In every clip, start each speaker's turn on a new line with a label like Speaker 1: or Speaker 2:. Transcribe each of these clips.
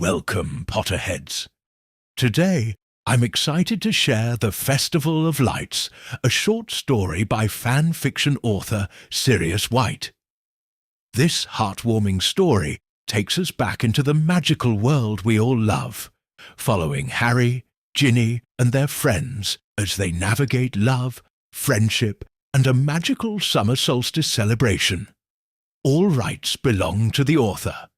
Speaker 1: Welcome, Potterheads. Today, I'm excited to share The Festival of Lights, a short story by fan fiction author Sirius White. This heartwarming story takes us back into the magical world we all love, following Harry, Ginny, and their friends as they navigate love, friendship, and a magical summer solstice celebration. All rights belong to the author.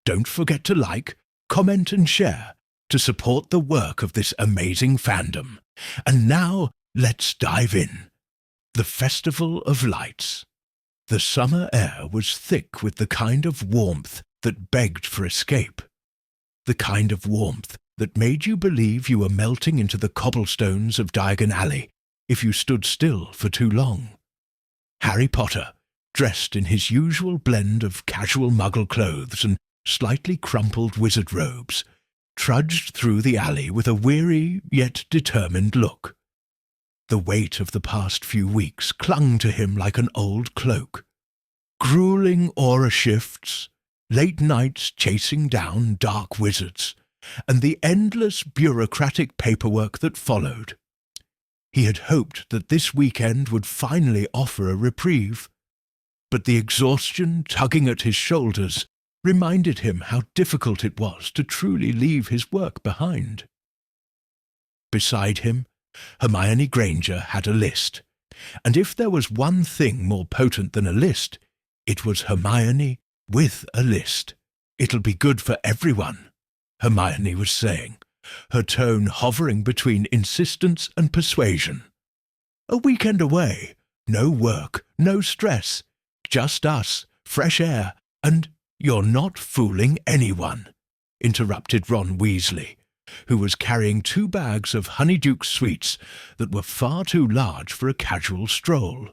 Speaker 1: Don't forget to like, comment and share to support the work of this amazing fandom. And now, let's dive in. The Festival of Lights. The summer air was thick with the kind of warmth that begged for escape. The kind of warmth that made you believe you were melting into the cobblestones of Diagon Alley if you stood still for too long. Harry Potter, dressed in his usual blend of casual muggle clothes and slightly crumpled wizard robes, trudged through the alley with a weary yet determined look. The weight of the past few weeks clung to him like an old cloak. Grueling aura shifts, late nights chasing down dark wizards, and the endless bureaucratic paperwork that followed. He had hoped that this weekend would finally offer a reprieve, but the exhaustion tugging at his shoulders reminded him how difficult it was to truly leave his work behind. Beside him, Hermione Granger had a list, and if there was one thing more potent than a list, it was Hermione with a list. "It'll be good for everyone," Hermione was saying, her tone hovering between insistence and persuasion. "A weekend away, no work, no stress, just us, fresh air, and—" "You're not fooling anyone," interrupted Ron Weasley, who was carrying 2 bags of Honeyduke sweets that were far too large for a casual stroll.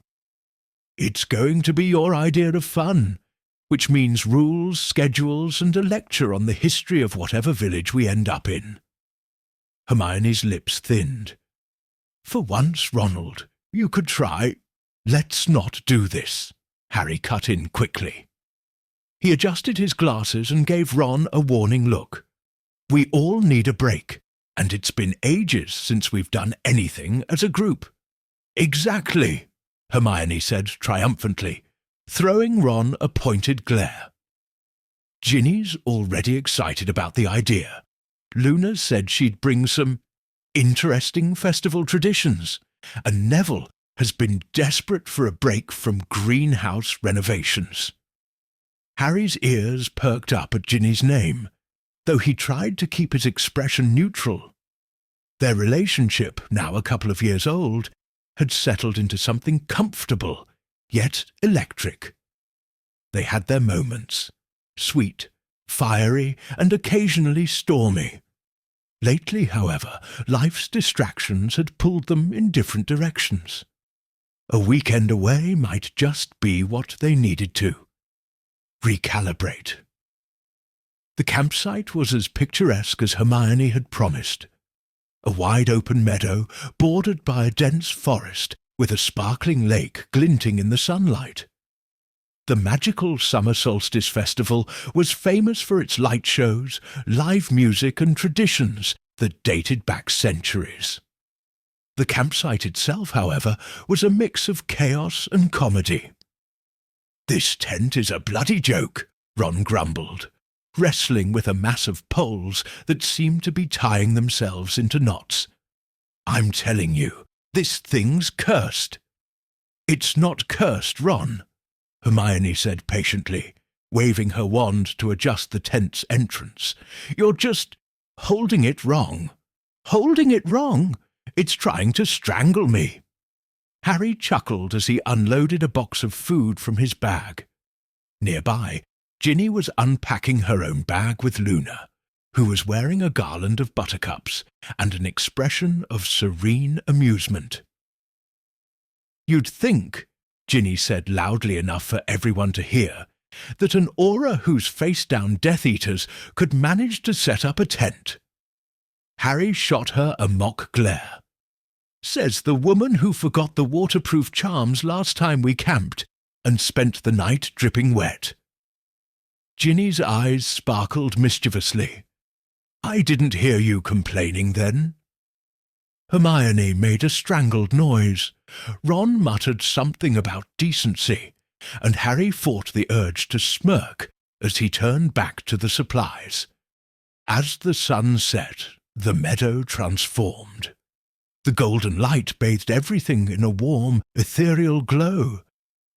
Speaker 1: "It's going to be your idea of fun, which means rules, schedules, and a lecture on the history of whatever village we end up in." Hermione's lips thinned. "For once, Ronald, you could try—" "Let's not do this," Harry cut in quickly. He adjusted his glasses and gave Ron a warning look. "We all need a break, and it's been ages since we've done anything as a group." "Exactly," Hermione said triumphantly, throwing Ron a pointed glare. "Ginny's already excited about the idea. Luna said she'd bring some interesting festival traditions, and Neville has been desperate for a break from greenhouse renovations." Harry's ears perked up at Ginny's name, though he tried to keep his expression neutral. Their relationship, now a couple of years old, had settled into something comfortable, yet electric. They had their moments, sweet, fiery, and occasionally stormy. Lately, however, life's distractions had pulled them in different directions. A weekend away might just be what they needed to. Recalibrate. The campsite was as picturesque as Hermione had promised. A wide-open meadow bordered by a dense forest with a sparkling lake glinting in the sunlight. The magical summer solstice festival was famous for its light shows, live music and traditions that dated back centuries. The campsite itself, however, was a mix of chaos and comedy. "This tent is a bloody joke," Ron grumbled, wrestling with a mass of poles that seemed to be tying themselves into knots. "I'm telling you, this thing's cursed." "It's not cursed, Ron," Hermione said patiently, waving her wand to adjust the tent's entrance. "You're just holding it wrong." "Holding it wrong? It's trying to strangle me." Harry chuckled as he unloaded a box of food from his bag. Nearby, Ginny was unpacking her own bag with Luna, who was wearing a garland of buttercups and an expression of serene amusement. "You'd think," Ginny said loudly enough for everyone to hear, "that an aura whose face-down Death Eaters could manage to set up a tent." Harry shot her a mock glare. "Says the woman who forgot the waterproof charms last time we camped and spent the night dripping wet." Ginny's eyes sparkled mischievously. I didn't hear you complaining then." Hermione made a strangled noise. Ron muttered something about decency, and Harry fought the urge to smirk as he turned back to the supplies. As the sun set, the meadow transformed. The golden light bathed everything in a warm, ethereal glow,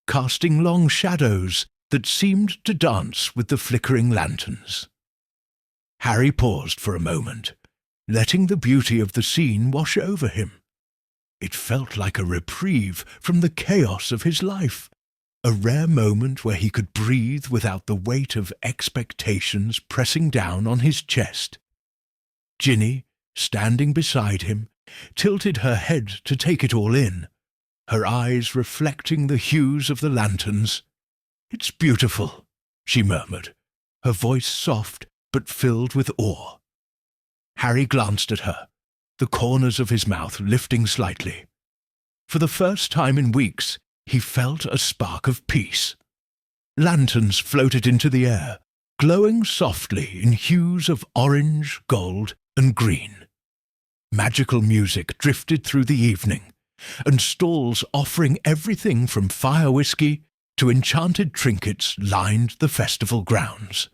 Speaker 1: casting long shadows that seemed to dance with the flickering lanterns. Harry paused for a moment, letting the beauty of the scene wash over him. It felt like a reprieve from the chaos of his life, a rare moment where he could breathe without the weight of expectations pressing down on his chest. Ginny, standing beside him, tilted her head to take it all in, her eyes reflecting the hues of the lanterns. "It's beautiful," she murmured, her voice soft but filled with awe. Harry glanced at her, the corners of his mouth lifting slightly. For the first time in weeks, he felt a spark of peace. Lanterns floated into the air, glowing softly in hues of orange, gold, and green. Magical music drifted through the evening, and stalls offering everything from fire whiskey to enchanted trinkets lined the festival grounds.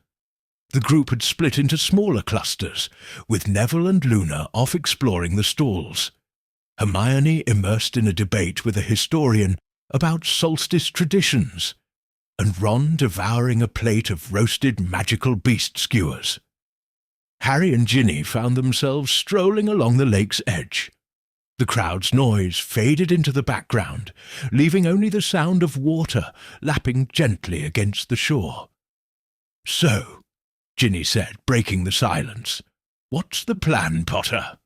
Speaker 1: The group had split into smaller clusters, with Neville and Luna off exploring the stalls, Hermione immersed in a debate with a historian about solstice traditions, and Ron devouring a plate of roasted magical beast skewers. Harry and Ginny found themselves strolling along the lake's edge. The crowd's noise faded into the background, leaving only the sound of water lapping gently against the shore. "So," Ginny said, breaking the silence, "what's the plan, Potter?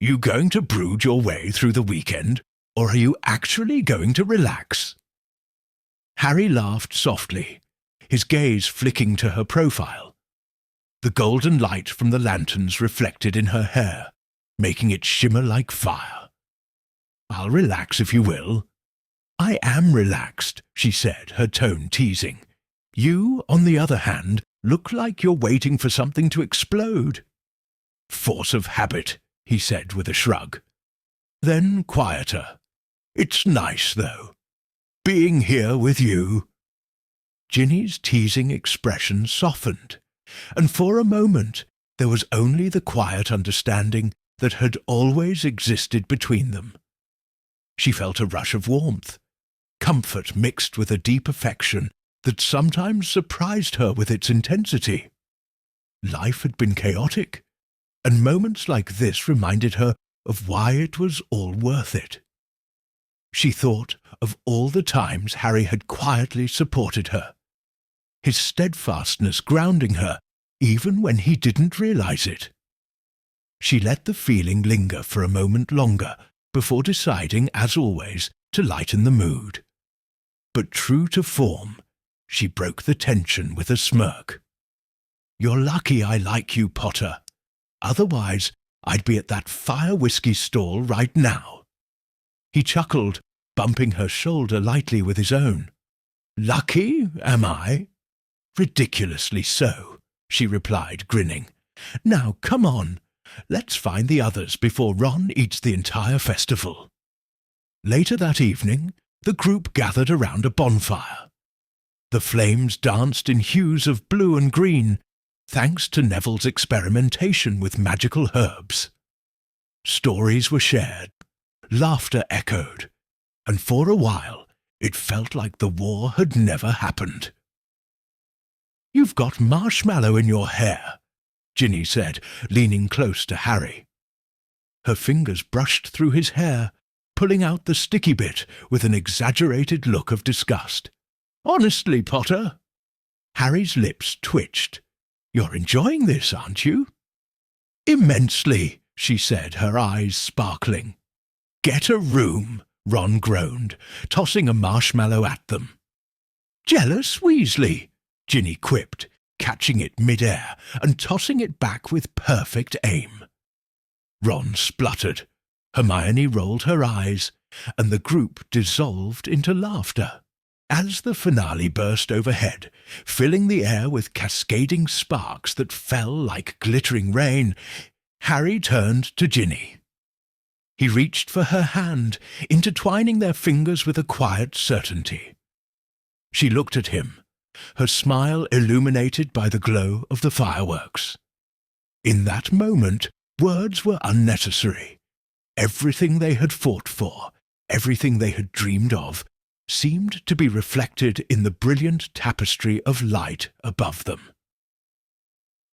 Speaker 1: You going to brood your way through the weekend, or are you actually going to relax?" Harry laughed softly, his gaze flicking to her profile. The golden light from the lanterns reflected in her hair, making it shimmer like fire. "I'll relax if you will." "I am relaxed," she said, her tone teasing. "You, on the other hand, look like you're waiting for something to explode." "Force of habit," he said with a shrug. Then quieter. "It's nice, though, being here with you." Ginny's teasing expression softened, and for a moment there was only the quiet understanding that had always existed between them. She felt a rush of warmth, comfort mixed with a deep affection that sometimes surprised her with its intensity. Life had been chaotic, and moments like this reminded her of why it was all worth it. She thought of all the times Harry had quietly supported her, his steadfastness grounding her even when he didn't realize it. She let the feeling linger for a moment longer before deciding, as always, to lighten the mood. But true to form, she broke the tension with a smirk. "You're lucky I like you, Potter. Otherwise, I'd be at that fire whiskey stall right now." He chuckled, bumping her shoulder lightly with his own. "Lucky, am I?" "Ridiculously so," she replied, grinning. "Now, come on. Let's find the others before Ron eats the entire festival." Later that evening, the group gathered around a bonfire. The flames danced in hues of blue and green, thanks to Neville's experimentation with magical herbs. Stories were shared, laughter echoed, and for a while it felt like the war had never happened. "You've got marshmallow in your hair," Ginny said, leaning close to Harry. Her fingers brushed through his hair, pulling out the sticky bit with an exaggerated look of disgust. "Honestly, Potter." Harry's lips twitched. "You're enjoying this, aren't you?" "Immensely," she said, her eyes sparkling. "Get a room," Ron groaned, tossing a marshmallow at them. "Jealous Weasley," Ginny quipped, catching it mid-air and tossing it back with perfect aim. Ron spluttered, Hermione rolled her eyes, and the group dissolved into laughter. As the finale burst overhead, filling the air with cascading sparks that fell like glittering rain, Harry turned to Ginny. He reached for her hand, intertwining their fingers with a quiet certainty. She looked at him, her smile illuminated by the glow of the fireworks. In that moment, words were unnecessary. Everything they had fought for, everything they had dreamed of, seemed to be reflected in the brilliant tapestry of light above them.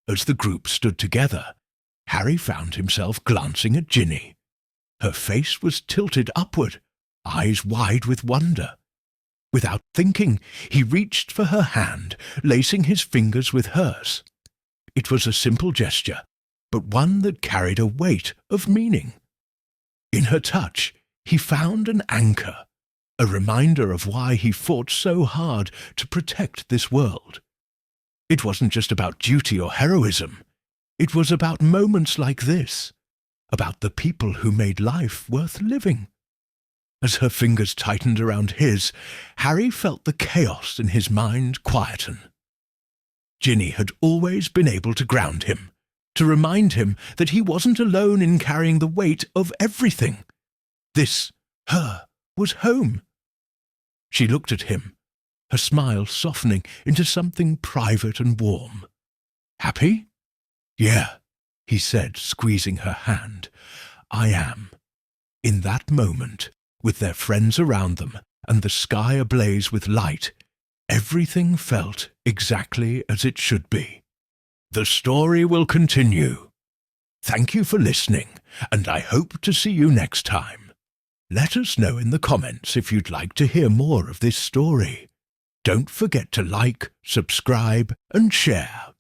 Speaker 1: As the group stood together, Harry found himself glancing at Ginny. Her face was tilted upward, eyes wide with wonder. Without thinking, he reached for her hand, lacing his fingers with hers. It was a simple gesture, but one that carried a weight of meaning. In her touch, he found an anchor, a reminder of why he fought so hard to protect this world. It wasn't just about duty or heroism. It was about moments like this, about the people who made life worth living. As her fingers tightened around his, Harry felt the chaos in his mind quieten. Ginny had always been able to ground him, to remind him that he wasn't alone in carrying the weight of everything. This, her, was home. She looked at him, her smile softening into something private and warm. "Happy?" "Yeah," he said, squeezing her hand. "I am." In that moment, with their friends around them and the sky ablaze with light, everything felt exactly as it should be. The story will continue. Thank you for listening, and I hope to see you next time. Let us know in the comments if you'd like to hear more of this story. Don't forget to like, subscribe, and share.